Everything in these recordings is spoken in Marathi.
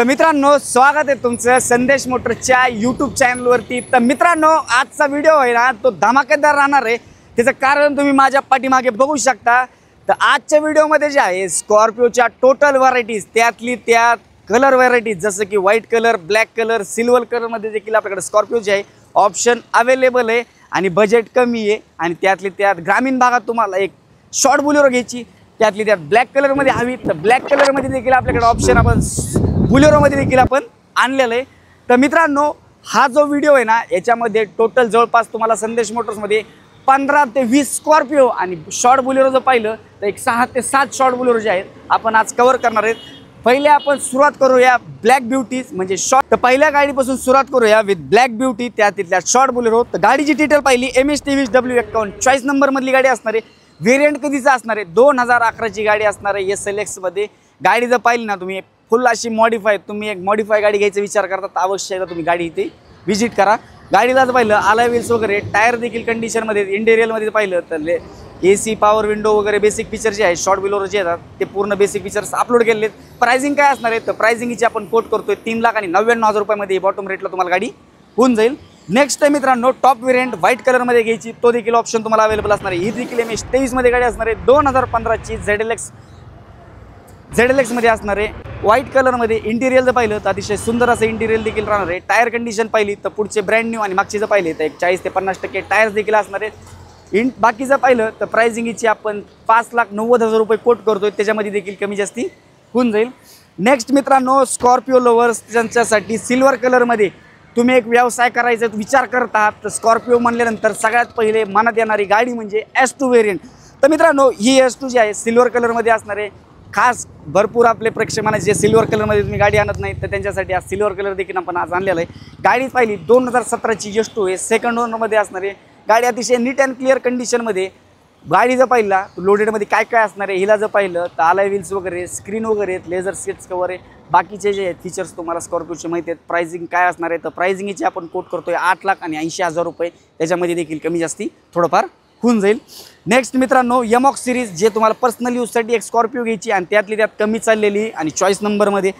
तर मित्रांनो स्वागत आहे तुमचं संदेश मोटर्सच्या यूट्यूब चॅनलवरती। तर मित्रांनो आजचा व्हिडिओ आहे ना तो धमाकेदार राहणार आहे। त्याचं कारण तुम्ही माझ्या पाठीमागे बघू शकता। तर आजच्या व्हिडिओमध्ये जे आहे स्कॉर्पियोच्या टोटल व्हरायटीज त्यातली त्यात कलर व्हरायटीज जसं की white colour, black colour, silver कलरमध्ये देखील आपल्याकडे स्कॉर्पियोचे आहे ऑप्शन अवेलेबल आहे आणि बजेट कमी आहे। आणि त्यातली त्यात ग्रामीण भागात तुम्हाला एक शॉर्ट बुलेरो घ्यायची त्यातली त्यात ब्लॅक कलरमध्ये हवी तर ब्लॅक कलरमध्ये देखील आपल्याकडे ऑप्शन आपण बुलेरोमध्ये देखील आपण आणलेलं आहे। तर मित्रांनो हा जो व्हिडिओ आहे ना याच्यामध्ये टोटल जवळपास तुम्हाला संदेश मोटर्समध्ये 15 ते 20 स्कॉर्पियो आणि शॉर्ट बुलेरो जर पाहिलं तर एक 6 ते 7 शॉर्ट बुलेरो जे आहेत आपण आज कव्हर करणार आहेत। पहिले आपण सुरुवात करूया ब्लॅक ब्युटीज म्हणजे शॉर्ट। तर पहिल्या गाडीपासून सुरुवात करूया विथ ब्लॅक ब्युटी त्यातल्या शॉर्ट बुलेरो। तर गाडीची डिटेल पाहिली MH23W51 चॉईस नंबरमधली गाडी असणार आहे। व्हेरियंट कधीचा असणार आहे 2011ची गाडी असणार आहे SLX मध्ये। गाडी जर पाहिली ना तुम्ही फुल अशी मॉडिफाय, तुम्ही एक मॉडिफाय गाडी घ्यायचा विचार करता तर अवश्य तुम्ही गाडी इथे व्हिजिट करा। गाडीला जर पाहिलं अलॉय व्हील्स वगैरे टायर देखील कंडिशनमध्ये इंटेरियरमध्ये पाहिलं तर AC पॉवर विंडो वगैरे बेसिक फीचर जे आहे शॉर्ट बुलेरो जे येतात ते पूर्ण बेसिक फीचर्स अपलोड केलेले आहेत। प्राइसिंग काय असणार आहे तर प्राइसिंगची आपण कोट करतोय 3,99,000 रुपयामध्ये बॉटम रेटला तुम्हाला गाडी होऊन जाईल। नेक्स्ट आहे मित्रांनो टॉप व्हेरियंट व्हाईट कलरमध्ये घ्यायची तो देखील ऑप्शन तुम्हाला अवेलेबल असणार आहे। ही देखील MH23 मध्ये गाडी असणार आहे 2015ची ZLX मध्ये असणार आहे व्हाईट कलरमध्ये। इंटिरियर जर पाहिलं तर अतिशय सुंदर असं इंटिरियर देखील राहणार आहे। टायर कंडिशन पाहिली तर पुढचे ब्रँड न्यू आणि मागचे जर पाहिले तर 40 ते 50% टायर्स देखील असणार आहेत। बाकीचं पाहिलं तर प्राइसिंगची आपण 5,90,000 रुपये कोट करतोय त्याच्यामध्ये देखील कमी जास्ती होऊन जाईल। नेक्स्ट मित्रांनो स्कॉर्पियो लवर्स त्यांच्यासाठी सिल्वर कलरमध्ये तुम्ही एक व्यवसाय करायचा विचार करत आहात तर स्कॉर्पियो म्हणल्यानंतर सगळ्यात पहिले मनात येणारी गाडी म्हणजे S2 व्हेरियंट। तर मित्रांनो ही S2 जी आहे सिल्वर कलरमध्ये असणार आहे। खास भरपूर आपले प्रेक्षकांना जे सिल्वर कलरमध्ये तुम्ही गाडी आणत नाही तर त्यांच्यासाठी हा सिल्वर कलर देखील आपण आज आणलेला आहे। गाडी पाहिली 2017ची S2 आहे सेकंड ओनरमध्ये असणार आहे। गाडी अतिशय नीट अँड क्लिअर कंडिशनमध्ये। गाडी जर पाहिला लोडेडमध्ये काय काय असणार आहे हिला जर पाहिलं तर अलॉय व्हील्स वगैरे स्क्रीन वगैरे आहेत लेझर सीट्स कवर आहे बाकीचे जे फीचर्स तुम्हाला स्कॉर्पियोचे माहिती आहेत। प्राइसिंग काय असणार आहे तर प्राइसिंगची आपण कोट करतोय 8,80,000 रुपये त्याच्यामध्ये देखील कमी जास्ती थोडंफार होऊन जाईल। नेक्स्ट मित्रांनो यमॉक सिरीज जे तुम्हाला पर्सनल यूजसाठी एक स्कॉर्पियो घ्यायची आणि त्यातली त्यात कमी चाललेली आणि चॉईस नंबरमध्ये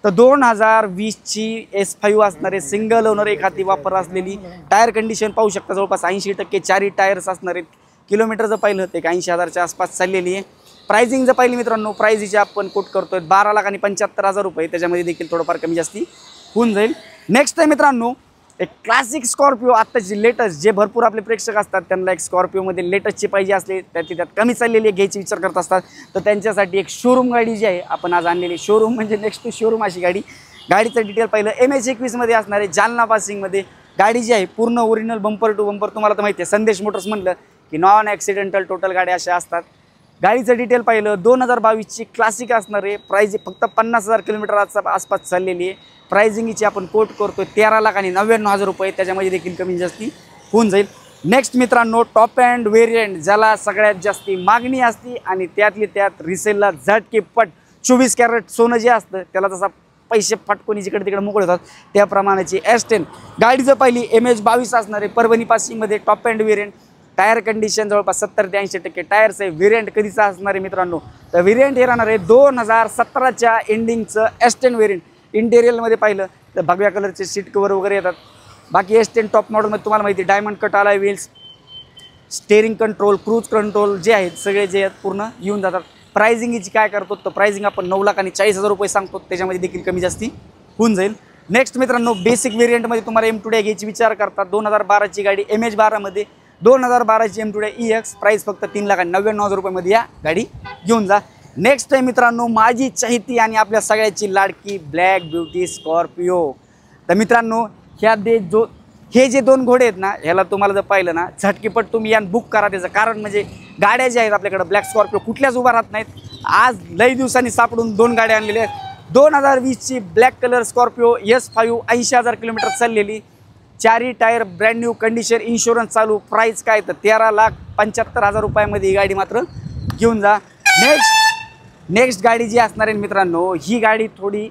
तर 2020ची S5 असणार आहे सिंगल ओनर एक हाती वापर असलेली। टायर कंडिशन पाहू शकता जवळपास 80% चारही टायर्स असणार आहेत। किलोमीटर जर पाहिलं तर 81,000च्या आसपास चाललेली आहे। प्राइसिंग जर पाहिली मित्रांनो प्राइसची आपण कोट करतोय 12,75,000 रुपये त्याच्यामध्ये देखील थोडंफार कमी जास्ती होऊन जाईल। नेक्स्ट आहे मित्रांनो एक क्लासिक स्कॉर्पियो आत्ताची लेटेस्ट जे भरपूर आपले प्रेक्षक असतात त्यांना एक स्कॉर्पियोमध्ये लेटेस्टची पाहिजे असले त्यातली त्यात कमी चाललेली घ्यायची विचार करत असतात तर त्यांच्यासाठी एक शोरूम गाडी जी आहे आपण आज आणलेली शोरूम म्हणजे नेक्स्ट टू शोरूम अशी गाडी। गाडीचं डिटेल पाहिलं MH21 मध्ये असणार आहे जालना पासिंगमध्ये। गाडी जी आहे पूर्ण ओरिजिनल बंपर टू बंपर तुम्हाला तर माहिती आहे संदेश मोटर्स म्हणलं की नॉन ॲक्सिडेंटल टोटल गाड्या अशा असतात। गाडीचं डिटेल पाहिलं 2022ची क्लासिक असणार आहे। प्राइस फक्त 50,000 किलोमीटर आसपास चाललेली आहे। प्राइसिंगची आपण कोट करतोय 13,99,000 रुपये त्याच्यामध्ये देखील कमी जास्ती होऊन जाईल। नेक्स्ट मित्रांनो टॉप अँड व्हेरियंट ज्याला सगळ्यात जास्ती मागणी असते आणि त्यातली त्यात रिसेलला झटकेपट 24 कॅरेट सोनं जे असतं त्याला जसा पैसे फटकून जिकडे तिकडे मोकळे होतात त्याप्रमाणेची S10 गाडी जर पाहिली MH22 असणार आहे परभणी पासिंगमध्ये top and variant. Tyre condition जवळपास 70 ते 80% टायर्स आहे। व्हेरियंट कधीचा असणार आहे मित्रांनो तर व्हेरियंट हे राहणार आहे 2017च्या एंडिंगचं S10 व्हेरियंट। इंटेरियरमध्ये पाहिलं तर भगव्या कलरचे सीट कवर वगैरे येतात। बाकी S10 टॉप मॉडेलमध्ये तुम्हाला माहिती diamond cut alloy wheels steering control cruise control जे आहेत सगळे जे आहेत पूर्ण येऊन जातात। प्राइसिंगची काय करतो तर प्राइसिंग आपण 9,40,000 रुपये सांगतो त्याच्यामध्ये देखील कमी जास्ती होऊन जाईल। नेक्स्ट मित्रांनो बेसिक व्हेरियंटमध्ये तुम्हाला M2 घ्यायची विचार करतात 2012ची गाडी MH12मध्ये 2012ची M2 EX प्राइस फक्त 3,99,000 रुपयामध्ये या गाडी घेऊन जा। नेक्स्ट आहे मित्रांनो माझी चाहती आणि आपल्या सगळ्याची लाडकी ब्लॅक ब्युटी स्कॉर्पियो। तर मित्रांनो हे जे दोन घोडे आहेत ना ह्याला तुम्हाला जर पाहिलं ना झटकेपट तुम्ही यान बुक करा। त्याचं कारण म्हणजे गाड्या ज्या आहेत आपल्याकडे ब्लॅक स्कॉर्पियो कुठल्याच उभा राहत नाहीत। आज लई दिवसांनी सापडून दोन गाड्या आणलेल्या आहेत। 2020ची black colour Scorpio S5 80,000 kilometre चाललेली चारही tyre brand new condition insurance चालू। प्राइस काय तर 13,75,000 रुपयामध्ये ही गाडी मात्र घेऊन जा। नेक्स्ट गाडी जी असणार आहे मित्रांनो ही गाडी थोडी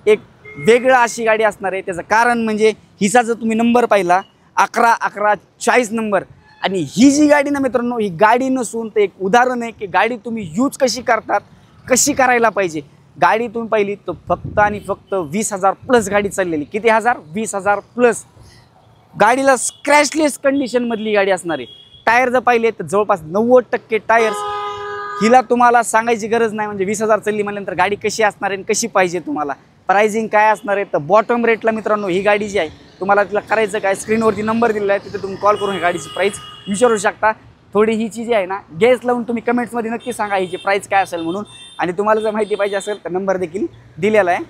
एक वेगळं अशी गाडी असणार आहे। त्याचं कारण म्हणजे हिचा जर तुम्ही नंबर पाहिला 1111 चॉईस नंबर आणि ही जी गाडी ना मित्रांनो ही गाडी नसून ते एक उदाहरण आहे की गाडी तुम्ही यूज कशी करतात कशी करायला पाहिजे। गाडी तुम्ही पाहिली तर फक्त आणि फक्त 20,000 प्लस गाडी चाललेली. किती हजार? 20,000 प्लस. गाडीला स्क्रॅचलेस कंडिशनमधली गाडी असणार आहे. टायर जर पाहिले तर जवळपास 90% टायर्स. हिला तुम्हाला सांगायची गरज नाही, म्हणजे 20,000 चालली म्हटल्यानंतर गाडी कशी असणार आहे, कशी पाहिजे तुम्हाला, प्राइसिंग काय असणार आहे. तर बॉटम रेटला मित्रांनो ही गाडी जी आहे, तुम्हाला तिला करायचं काय, स्क्रीनवरती नंबर दिलेला आहे, तिथे तुम्ही कॉल करून ही गाडीची प्राईस विचारू शकता. थोडी ही जी आहे ना गेस लावून तुम्ही कमेंट्समध्ये नक्की सांगा हिची प्राईस काय असेल म्हणून. आणि तुम्हाला जर माहिती पाहिजे असेल तर नंबर देखील दिलेला आहे.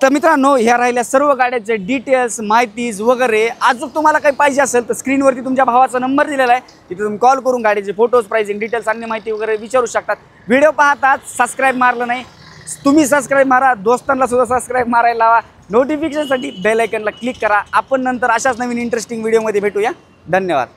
तर मित्रांनो ह्या राहिल्या सर्व गाड्याचे डिटेल्स, माहितीज वगैरे. अजून तुम्हाला काही पाहिजे असेल तर स्क्रीनवरती तुमच्या भावाचा नंबर दिलेला आहे, तिथे तुम्ही कॉल करून गाडीचे फोटोज, प्राइसिंग डिटेल्स, अन्य माहिती वगैरे विचारू शकतात. व्हिडिओ पाहतात सबस्क्राईब मारलं नाही, तुम्ही सबस्क्राईब मारा, दोस्तांना सुद्धा सबस्क्राईब मारायला लावा. नोटिफिकेशनसाठी बेल आयकनला क्लिक करा. आपण नंतर अशाच नवीन इंटरेस्टिंग व्हिडिओमध्ये भेटूया. धन्यवाद.